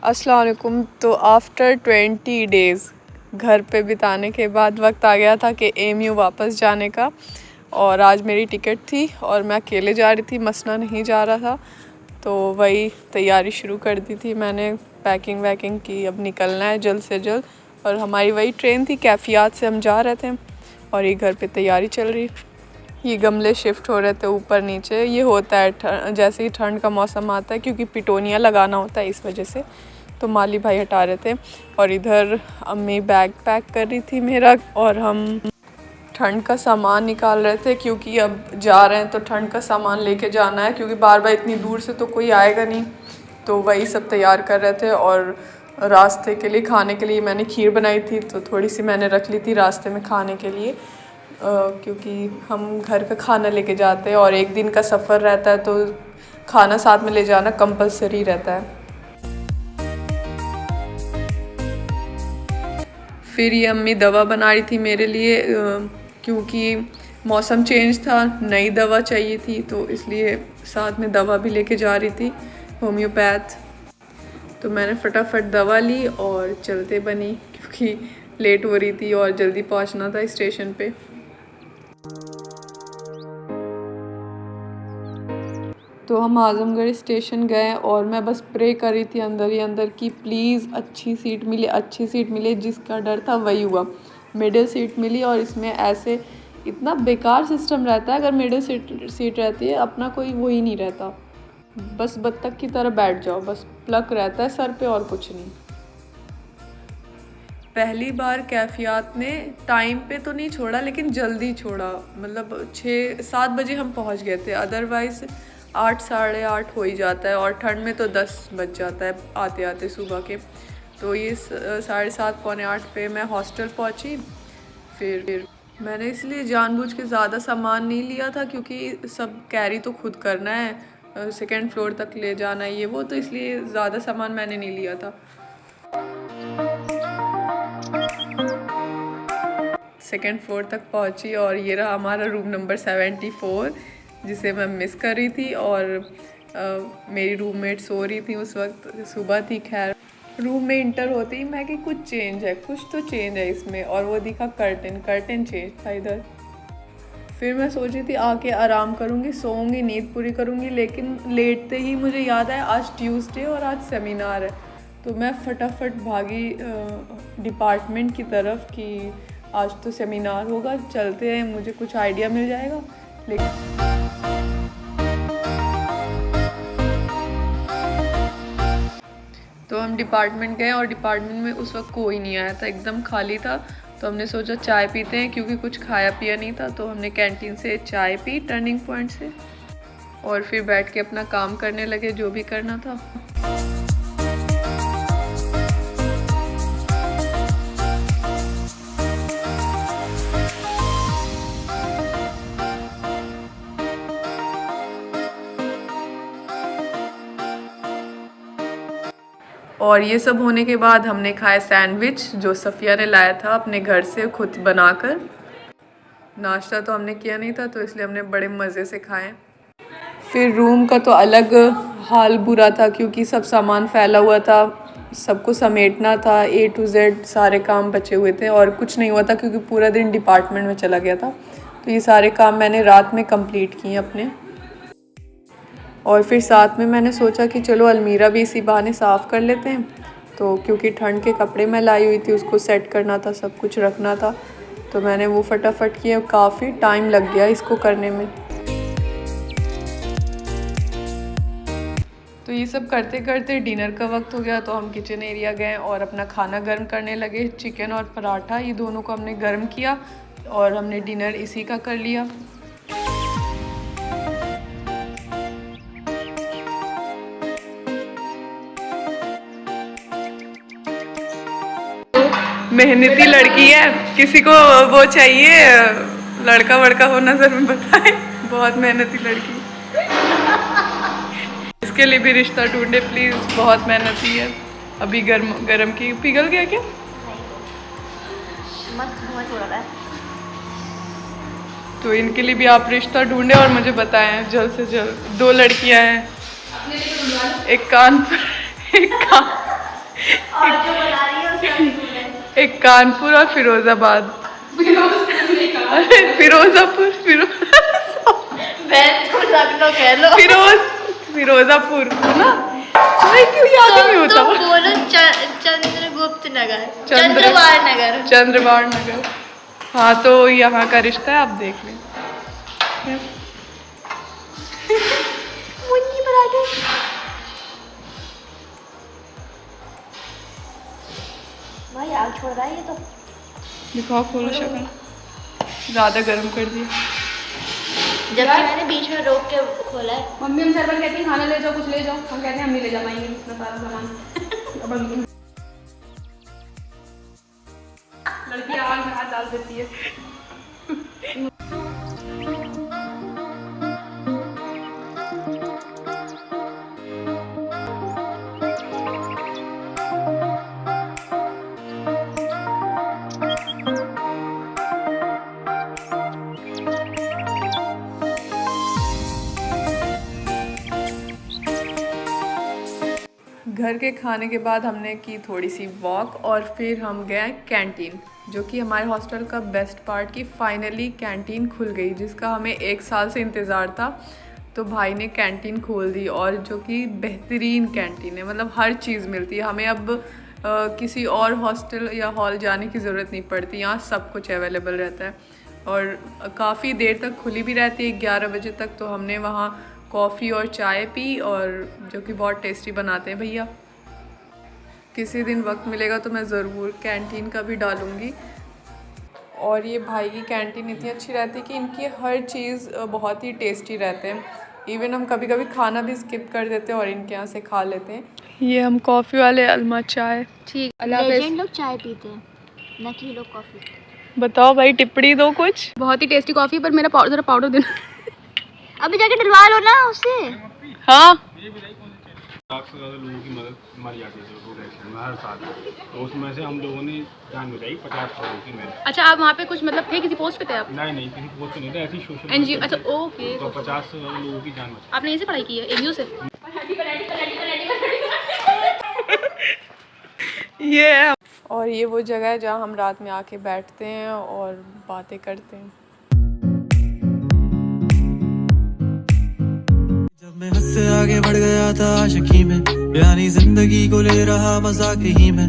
अस्सलाम वालेकुम। तो आफ्टर 20 डेज़ घर पे बिताने के बाद वक्त आ गया था कि एमयू वापस जाने का। और आज मेरी टिकट थी और मैं अकेले जा रही थी, मसना नहीं जा रहा था। तो वही तैयारी शुरू कर दी थी मैंने, पैकिंग वैकिंग की, अब निकलना है जल्द से जल्द। और हमारी वही ट्रेन थी, कैफियात से हम जा रहे थे और ये घर पे तैयारी चल रही। ये गमले शिफ्ट हो रहे थे ऊपर नीचे, ये होता है जैसे ही ठंड का मौसम आता है, क्योंकि पिटोनिया लगाना होता है इस वजह से। तो माली भाई हटा रहे थे और इधर अम्मी बैग पैक कर रही थी मेरा, और हम ठंड का सामान निकाल रहे थे क्योंकि अब जा रहे हैं तो ठंड का सामान लेके जाना है, क्योंकि बार बार इतनी दूर से तो कोई आएगा नहीं। तो वही सब तैयार कर रहे थे। और रास्ते के लिए खाने के लिए मैंने खीर बनाई थी, तो थोड़ी सी मैंने रख ली थी रास्ते में खाने के लिए, क्योंकि हम घर का खाना लेके जाते हैं और एक दिन का सफ़र रहता है तो खाना साथ में ले जाना कंपलसरी रहता है। फिर ये अम्मी दवा बना रही थी मेरे लिए, क्योंकि मौसम चेंज था, नई दवा चाहिए थी, तो इसलिए साथ में दवा भी लेके जा रही थी, होम्योपैथ। तो मैंने फटाफट दवा ली और चलते बनी, क्योंकि लेट हो रही थी और जल्दी पहुंचना था स्टेशन पे। तो हम आज़मगढ़ स्टेशन गए और मैं बस प्रे कर रही थी अंदर ही अंदर कि प्लीज़ अच्छी सीट मिले, अच्छी सीट मिले। जिसका डर था वही हुआ, मिडिल सीट मिली। और इसमें ऐसे इतना बेकार सिस्टम रहता है, अगर मिडिल सीट रहती है अपना कोई वो ही नहीं रहता, बस बत्तख की तरह बैठ जाओ, बस प्लक रहता है सर पे और कुछ नहीं। पहली बार कैफियात ने टाइम पे तो नहीं छोड़ा, लेकिन जल्दी छोड़ा, मतलब 6-7 बजे हम पहुंच गए थे, अदरवाइज़ 8 साढ़े 8 हो ही जाता है, और ठंड में तो 10 बज जाता है आते आते सुबह के। तो ये 7:30 पौने 8 पे मैं हॉस्टल पहुंची। फिर मैंने इसलिए जानबूझ के ज़्यादा सामान नहीं लिया था, क्योंकि सब कैरी तो खुद करना है, सेकेंड फ्लोर तक ले जाना है ये वो, तो इसलिए ज़्यादा सामान मैंने नहीं लिया था। सेकेंड फ्लोर तक पहुंची और ये रहा हमारा रूम नंबर 74, जिसे मैं मिस कर रही थी। और मेरी रूममेट सो रही थी उस वक्त, सुबह थी। खैर रूम में इंटर होते ही मैं कि कुछ चेंज है, कुछ तो चेंज है इसमें, और वो दिखा कर्टन चेंज था इधर। फिर मैं सोची थी आके आराम करूँगी, सोऊंगी, नींद पूरी करूँगी, लेकिन लेटते ही मुझे याद आया आज ट्यूसडे और आज सेमिनार है। तो मैं फटाफट भागी डिपार्टमेंट की तरफ कि आज तो सेमिनार होगा, चलते हैं, मुझे कुछ आइडिया मिल जाएगा। लेकिन तो हम डिपार्टमेंट गए और डिपार्टमेंट में उस वक्त कोई नहीं आया था, एकदम खाली था। तो हमने सोचा चाय पीते हैं, क्योंकि कुछ खाया पिया नहीं था। तो हमने कैंटीन से चाय पी, टर्निंग पॉइंट से, और फिर बैठ के अपना काम करने लगे, जो भी करना था। और ये सब होने के बाद हमने खाया सैंडविच, जो सफ़िया ने लाया था अपने घर से खुद बनाकर। नाश्ता तो हमने किया नहीं था, तो इसलिए हमने बड़े मज़े से खाए। फिर रूम का तो अलग हाल बुरा था, क्योंकि सब सामान फैला हुआ था, सबको समेटना था, A to Z सारे काम बचे हुए थे, और कुछ नहीं हुआ था क्योंकि पूरा दिन डिपार्टमेंट में चला गया था। तो ये सारे काम मैंने रात में कंप्लीट किए अपने। और फिर साथ में मैंने सोचा कि चलो अलमीरा भी इसी बहाने साफ़ कर लेते हैं। तो क्योंकि ठंड के कपड़े मैं लाई हुई थी, उसको सेट करना था, सब कुछ रखना था, तो मैंने वो फटाफट किया। काफ़ी टाइम लग गया इसको करने में। तो ये सब करते करते डिनर का वक्त हो गया, तो हम किचन एरिया गए और अपना खाना गर्म करने लगे। चिकन और पराठा, ये दोनों को हमने गर्म किया और हमने डिनर इसी का कर लिया। मेहनती लड़की है, किसी को वो चाहिए लड़का वड़का हो नजर में बताए, बहुत मेहनती लड़की। इसके लिए भी रिश्ता ढूंढे प्लीज़, बहुत मेहनती है। अभी गरम की पिघल गया क्या? तो इनके लिए भी आप रिश्ता ढूंढे और मुझे बताएं जल्द से जल्द। 2 लड़कियां हैं, एक कान पर, एक कान और जो बना रही है उसका भी cool है। एक कानपुर और फिरोजाबाद। अरे फिरोजापुर फिरोजापुर है ना? मैं क्यों याद नहीं होता? तो बोलो चंद्रगुप्त नगर, चंद्रवार नगर। चंद्रवार नगर। हाँ तो यहाँ का रिश्ता है, आप देख लें। मुन्नी पराठे। भाई आग छोड़ रहा है ये तो। दिखाओ, खोलो शक्ल। ज़्यादा गर्म कर दिया। जबकि मैंने बीच में रोक के खोला है। मम्मी हम सरबत कहती हैं खाना ले जाओ, कुछ ले जाओ, हम कहते हैं हम नहीं ले जा पाएंगे इतना सारा सामान। लड़की आग में हाथ डाल देती है। घर के खाने के बाद हमने की थोड़ी सी वॉक और फिर हम गए कैंटीन, जो कि हमारे हॉस्टल का बेस्ट पार्ट की फाइनली कैंटीन खुल गई, जिसका हमें 1 साल से इंतज़ार था। तो भाई ने कैंटीन खोल दी और जो कि बेहतरीन कैंटीन है, मतलब हर चीज़ मिलती है। हमें अब किसी और हॉस्टल या हॉल जाने की ज़रूरत नहीं पड़ती, यहाँ सब कुछ अवेलेबल रहता है और काफ़ी देर तक खुली भी रहती है, 11 बजे तक। तो हमने वहाँ कॉफ़ी और चाय पी, और जो कि बहुत टेस्टी बनाते हैं भैया। किसी दिन वक्त मिलेगा तो मैं ज़रूर कैंटीन का भी डालूँगी। और ये भाई की कैंटीन इतनी अच्छी रहती है कि इनकी हर चीज़ बहुत ही टेस्टी रहते हैं। इवन हम कभी कभी खाना भी स्किप कर देते हैं और इनके यहाँ से खा लेते हैं। ये हम कॉफ़ी वाले अलमा चाय। ठीक, लेजेंड लोग चाय पीते हैं, न कि लोग कॉफ़ी। बताओ भाई, टिप्पणी दो कुछ। बहुत ही टेस्टी कॉफ़ी, पर मेरा पाउडर जरा पाउडर देना। अभी जाके डलवा लो ना उससे। हाँ 100 से ज़्यादा लोगों की मदद मर जाती है रोड एक्सीडेंट में हर साल, तो उसमें से हम लोगों ने जान बचाई 50 लोगों की मेहनत। अच्छा, आप वहाँ पे कुछ मतलब थे, किसी पोस्ट पे थे आप? नहीं किसी पोस्ट नहीं था, ऐसी सोशल एनजीओ। अच्छा ओके। तो 50 से ज़्यादा लोगों की जान बचाई। आपने यहीं से पढ़ाई की है, एमयू से? ये है। और ये वो जगह है जहाँ हम रात में आके बैठते हैं और बातें करते हैं। जब मैं हद से आगे बढ़ गया था आशिकी में, बयानी जिंदगी को ले रहा मजाक ही में,